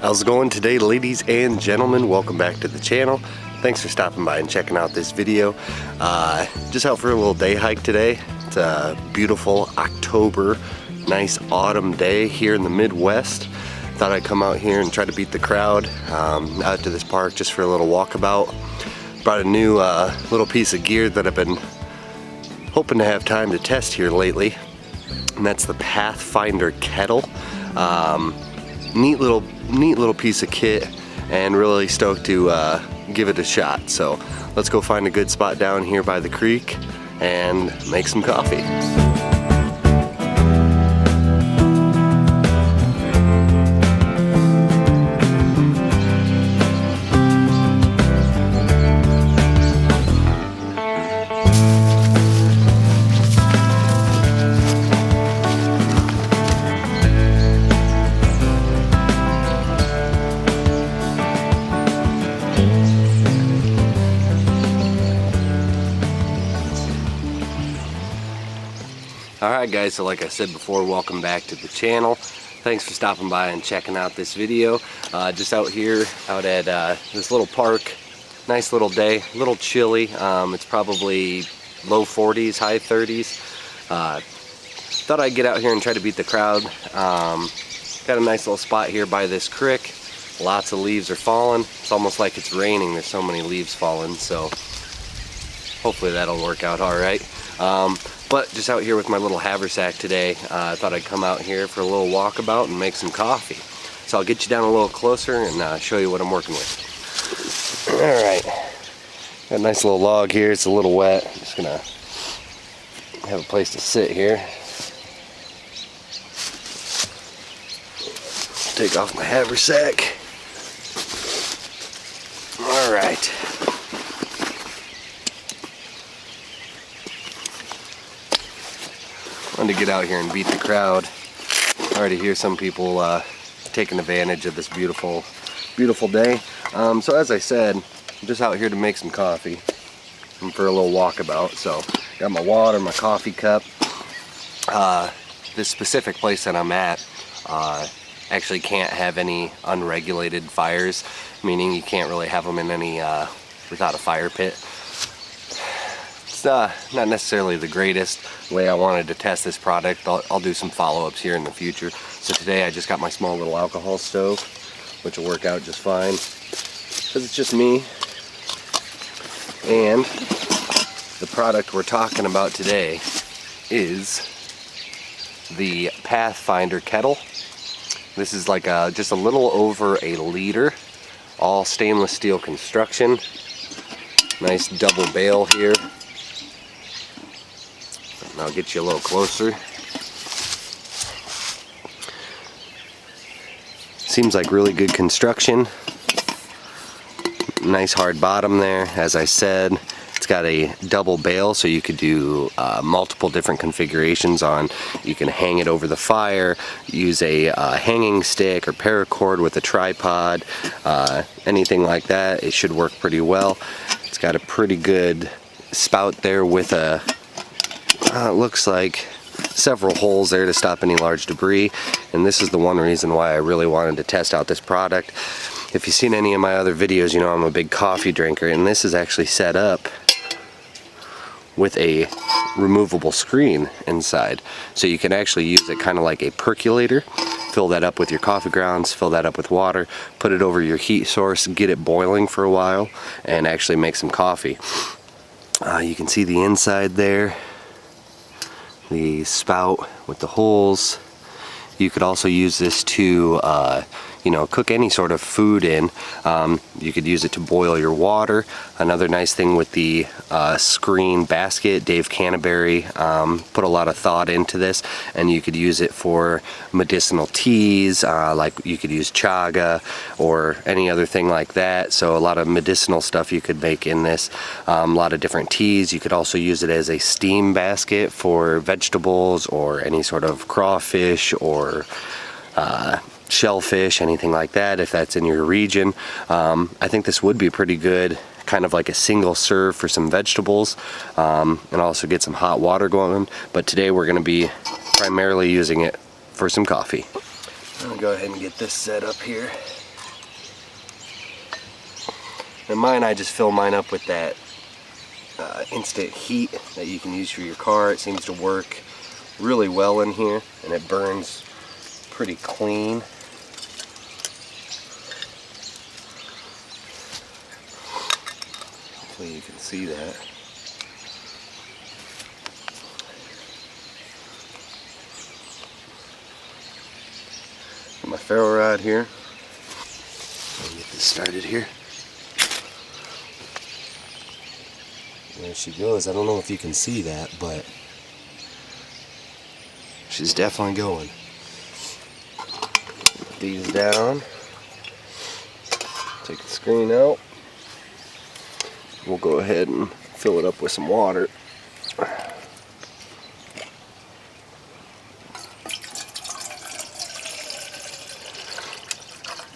How's it going today, ladies and gentlemen? Welcome back to the channel. Thanks for stopping by and checking out this video. Just out for a little day hike today. It's a beautiful October, nice autumn day here in the Midwest. Thought I'd come out here and try to beat the crowd out to this park just for a little walkabout. Brought a new little piece of gear that I've been hoping to have time to test here lately, and that's the Pathfinder Kettle. Neat little piece of kit, and really stoked to give it a shot. So let's go find a good spot down here by the creek and make some coffee. Alright guys, so like I said before, welcome back to the channel. Thanks for stopping by and checking out this video. Just out here, out at this little park. Nice little day, a little chilly. It's probably low 40s, high 30s. Thought I'd get out here and try to beat the crowd. Got a nice little spot here by this creek. Lots of leaves are falling. It's almost like it's raining. There's so many leaves falling, so hopefully that'll work out alright. But just out here with my little haversack today, I thought I'd come out here for a little walkabout and make some coffee. So I'll get you down a little closer and show you what I'm working with. Alright, got a nice little log here. It's a little wet. I'm just gonna have a place to sit here. Take off my haversack. Alright. Wanted to get out here and beat the crowd. I already hear some people taking advantage of this beautiful day. So as I said, I'm just out here to make some coffee and for a little walkabout. So got my water, my coffee cup. This specific place that I'm at actually can't have any unregulated fires, meaning you can't really have them in any without a fire pit. It's not necessarily the greatest way. I wanted to test this product. I'll do some follow-ups here in the future. So today I just got my small little alcohol stove, which will work out just fine because it's just me. And the product we're talking about today is the Pathfinder Kettle. This is like just a little over a liter, all stainless steel construction. Nice double bale here. I'll get you a little closer. Seems like really good construction. Nice hard bottom there. As I said, it's got a double bale, so you could do multiple different configurations on. You can hang it over the fire, use a hanging stick or paracord with a tripod, anything like that. It should work pretty well. It's got a pretty good spout there with a it looks like several holes there to stop any large debris, and this is the one reason why I really wanted to test out this product. If you've seen any of my other videos, you know I'm a big coffee drinker, and this is actually set up with a removable screen inside, so you can actually use it kind of like a percolator. Fill that up with your coffee grounds, fill that up with water, put it over your heat source, get it boiling for a while, and actually make some coffee. You can see the inside there, the spout with the holes. You could also use this to you know, cook any sort of food in. You could use it to boil your water. Another nice thing with the screen basket, Dave Canterbury put a lot of thought into this, and you could use it for medicinal teas, like you could use chaga or any other thing like that. So a lot of medicinal stuff you could make in this, a lot of different teas. You could also use it as a steam basket for vegetables or any sort of crawfish or shellfish, anything like that, if that's in your region. I think this would be pretty good, kind of like a single serve for some vegetables, and also get some hot water going. But today we're going to be primarily using it for some coffee. I'm going to go ahead and get this set up here. And mine, I just fill mine up with that instant heat that you can use for your car. It seems to work really well in here, and it burns pretty clean. Hopefully you can see that. My ferro rod here. Let me get this started here. There she goes. I don't know if you can see that, but she's definitely going. Put these down. Take the screen out. We'll go ahead and fill it up with some water.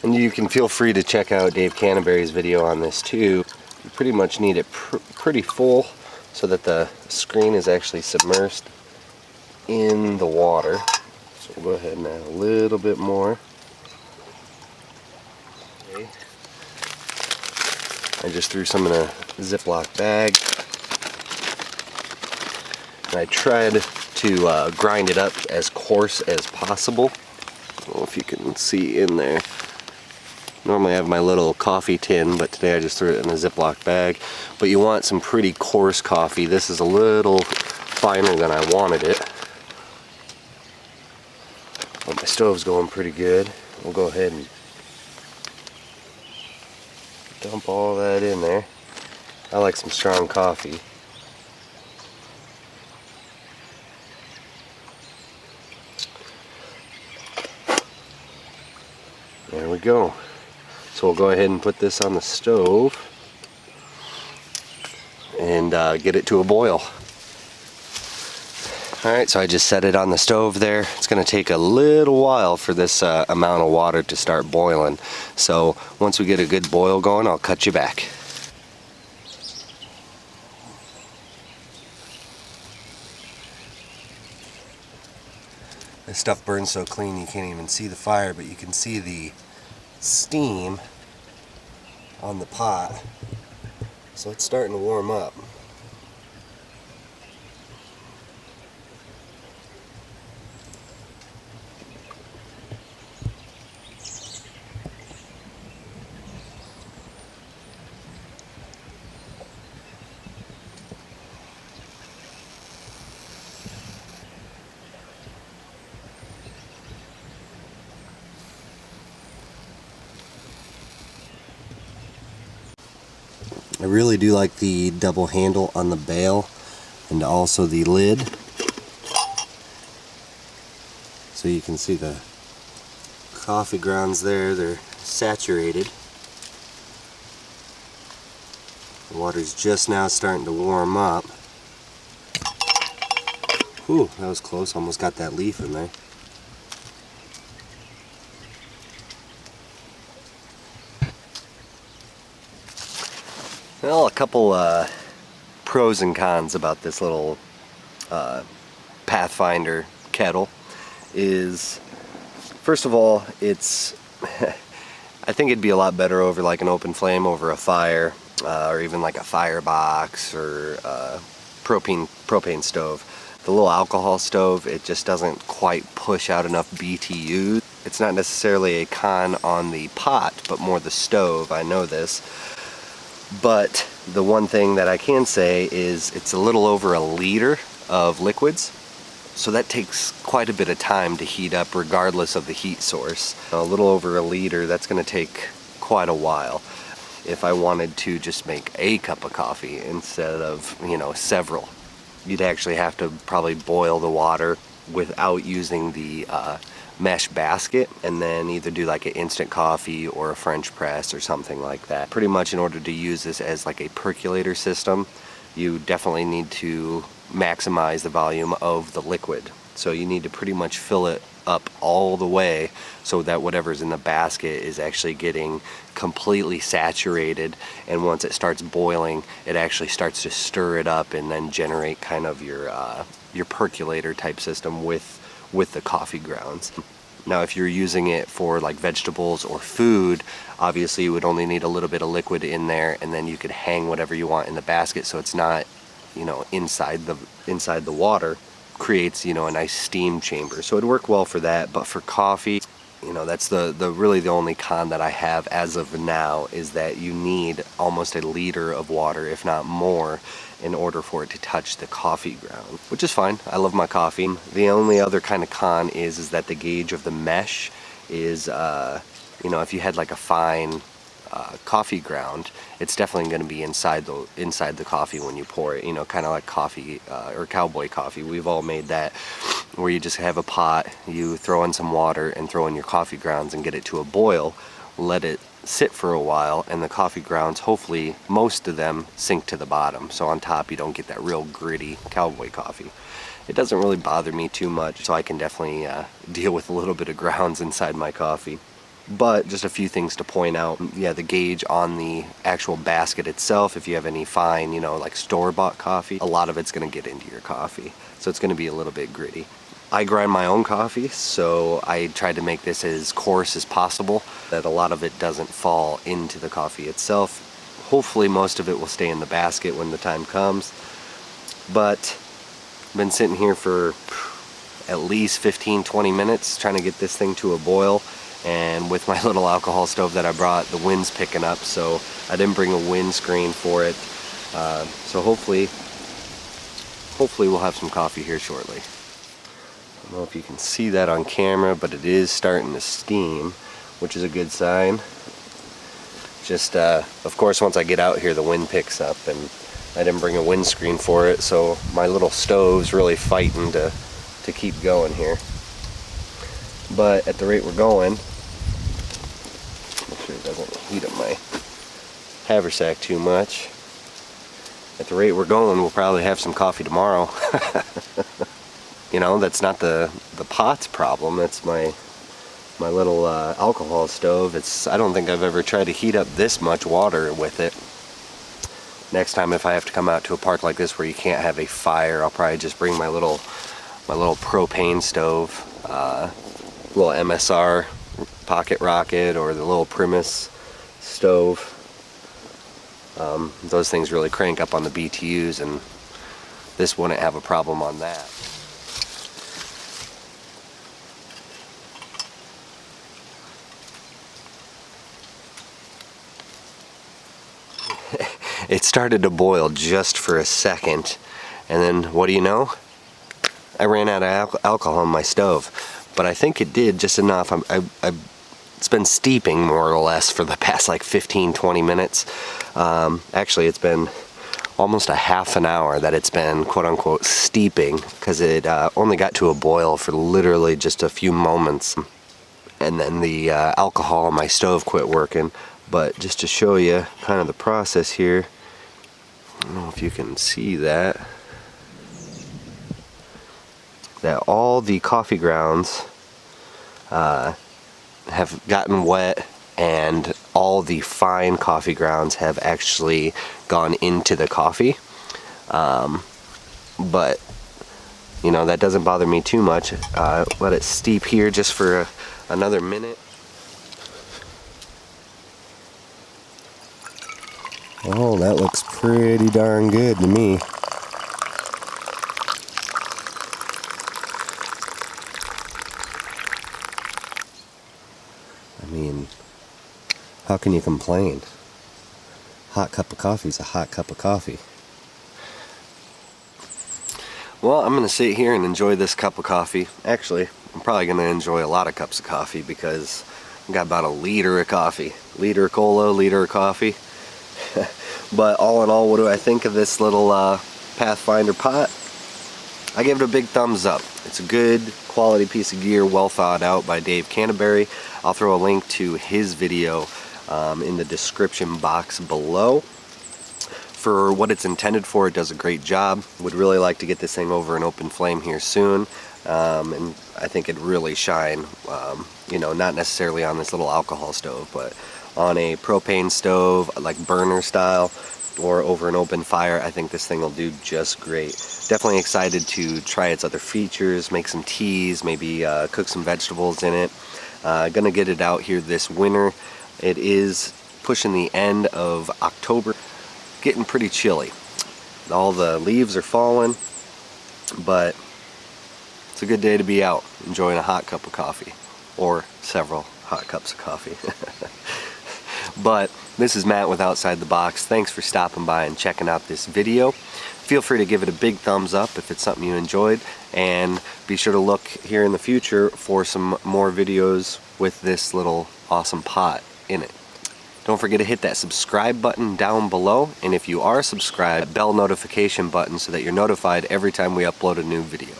And you can feel free to check out Dave Canterbury's video on this too. You pretty much need it pretty full so that the screen is actually submersed in the water. So we'll go ahead and add a little bit more. Okay. I just threw some in a Ziploc bag. And I tried to grind it up as coarse as possible. I don't know if you can see in there. Normally I have my little coffee tin, but today I just threw it in a Ziploc bag. But you want some pretty coarse coffee. This is a little finer than I wanted it. But my stove's going pretty good. We'll go ahead and dump all that in there. I like some strong coffee. There we go. So we'll go ahead and put this on the stove and get it to a boil. Alright, so I just set it on the stove there. It's going to take a little while for this amount of water to start boiling. So once we get a good boil going, I'll cut you back. This stuff burns so clean you can't even see the fire, but you can see the steam on the pot. So it's starting to warm up. I really do like the double handle on the bale and also the lid. So you can see the coffee grounds there, they're saturated. The water's just now starting to warm up. Whew, that was close, almost got that leaf in there. Well, a couple pros and cons about this little Pathfinder kettle is, first of all, it's I think it'd be a lot better over like an open flame over a fire, or even like a firebox or propane stove. The little alcohol stove, it just doesn't quite push out enough BTUs. It's not necessarily a con on the pot, but more the stove. I know this. But the one thing that I can say is it's a little over a liter of liquids, so that takes quite a bit of time to heat up regardless of the heat source. A little over a liter, that's going to take quite a while. If I wanted to just make a cup of coffee instead of, you know, several, you'd actually have to probably boil the water without using the mesh basket, and then either do like an instant coffee or a French press or something like that. Pretty much in order to use this as like a percolator system, you definitely need to maximize the volume of the liquid. So you need to pretty much fill it up all the way so that whatever's in the basket is actually getting completely saturated, and once it starts boiling, it actually starts to stir it up and then generate kind of your percolator type system with the coffee grounds. Now if you're using it for like vegetables or food, obviously you would only need a little bit of liquid in there, and then you could hang whatever you want in the basket so it's not, you know, inside the water. Creates, you know, a nice steam chamber. So it'd work well for that. But for coffee, you know, that's the really the only con that I have as of now, is that you need almost a liter of water, if not more, in order for it to touch the coffee ground, which is fine. I love my coffee. The only other kind of con is that the gauge of the mesh is, you know, if you had like a fine coffee ground, it's definitely going to be inside the coffee when you pour it. You know, kind of like coffee or cowboy coffee. We've all made that, where you just have a pot, you throw in some water and throw in your coffee grounds and get it to a boil, let it sit for a while, and the coffee grounds, hopefully most of them, sink to the bottom, so on top you don't get that real gritty cowboy coffee. It doesn't really bother me too much, so I can definitely deal with a little bit of grounds inside my coffee. But just a few things to point out. Yeah, the gauge on the actual basket itself, if you have any fine, you know, like store-bought coffee, a lot of it's going to get into your coffee, so it's going to be a little bit gritty. I grind my own coffee, so I tried to make this as coarse as possible, that a lot of it doesn't fall into the coffee itself. Hopefully most of it will stay in the basket when the time comes. But I've been sitting here for at least 15-20 minutes trying to get this thing to a boil, and with my little alcohol stove that I brought, the wind's picking up, so I didn't bring a wind screen for it. So hopefully we'll have some coffee here shortly. I don't know if you can see that on camera, but it is starting to steam, which is a good sign. Just, of course, once I get out here, the wind picks up, and I didn't bring a windscreen for it, so my little stove's really fighting to keep going here. But at the rate we're going, make sure it doesn't heat up my haversack too much. At the rate we're going, we'll probably have some coffee tomorrow. You know, that's not the pot's problem. That's my little alcohol stove. I don't think I've ever tried to heat up this much water with it. Next time, if I have to come out to a park like this where you can't have a fire, I'll probably just bring my little propane stove, little MSR pocket rocket, or the little Primus stove. Those things really crank up on the BTUs, and this wouldn't have a problem on that. It started to boil just for a second, and then what do you know? I ran out of alcohol in my stove, but I think it did just enough. It's been steeping more or less for the past like 15-20 minutes. Actually, it's been almost a half an hour that it's been quote-unquote steeping, because it only got to a boil for literally just a few moments, and then the alcohol on my stove quit working. But just to show you kind of the process here, I don't know if you can see that all the coffee grounds have gotten wet, and all the fine coffee grounds have actually gone into the coffee. But you know, that doesn't bother me too much. Let it steep here just for another minute. Oh, that looks pretty darn good to me. I mean, how can you complain? Hot cup of coffee is a hot cup of coffee. Well, I'm going to sit here and enjoy this cup of coffee. Actually, I'm probably going to enjoy a lot of cups of coffee, because I've got about a liter of coffee. Liter of cola, liter of coffee. But all in all, what do I think of this little Pathfinder pot? I give it a big thumbs up. It's a good quality piece of gear, well thought out by Dave Canterbury. I'll throw a link to his video in the description box below. For what it's intended for, it does a great job. Would really like to get this thing over an open flame here soon, and I think it'd really shine, you know, not necessarily on this little alcohol stove, but on a propane stove, like burner style. or over an open fire, I think this thing will do just great. Definitely excited to try its other features, make some teas, maybe cook some vegetables in it. Gonna get it out here this winter. It is pushing the end of October, getting pretty chilly. All the leaves are falling, but it's a good day to be out enjoying a hot cup of coffee, or several hot cups of coffee. But this is Matt with Outside the Box. Thanks for stopping by and checking out this video. Feel free to give it a big thumbs up if it's something you enjoyed, and be sure to look here in the future for some more videos with this little awesome pot in it. Don't forget to hit that subscribe button down below, and if you are subscribed, bell notification button so that you're notified every time we upload a new video.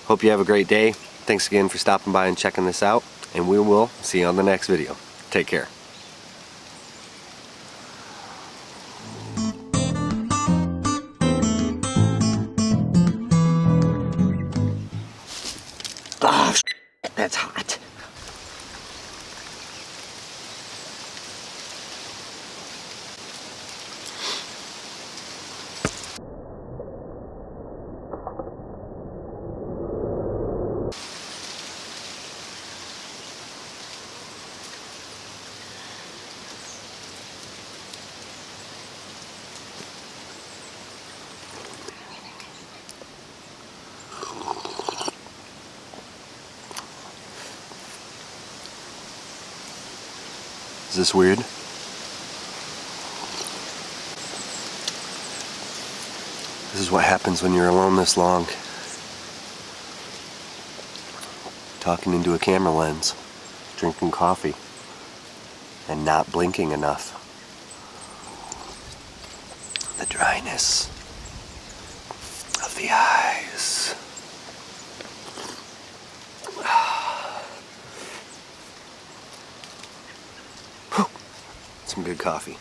Hope you have a great day. Thanks again for stopping by and checking this out, and we will see you on the next video. Take care. Oh, that's hot. Is this weird? This is what happens when you're alone this long. Talking into a camera lens, drinking coffee, and not blinking enough. The dryness of the eyes. Some good coffee.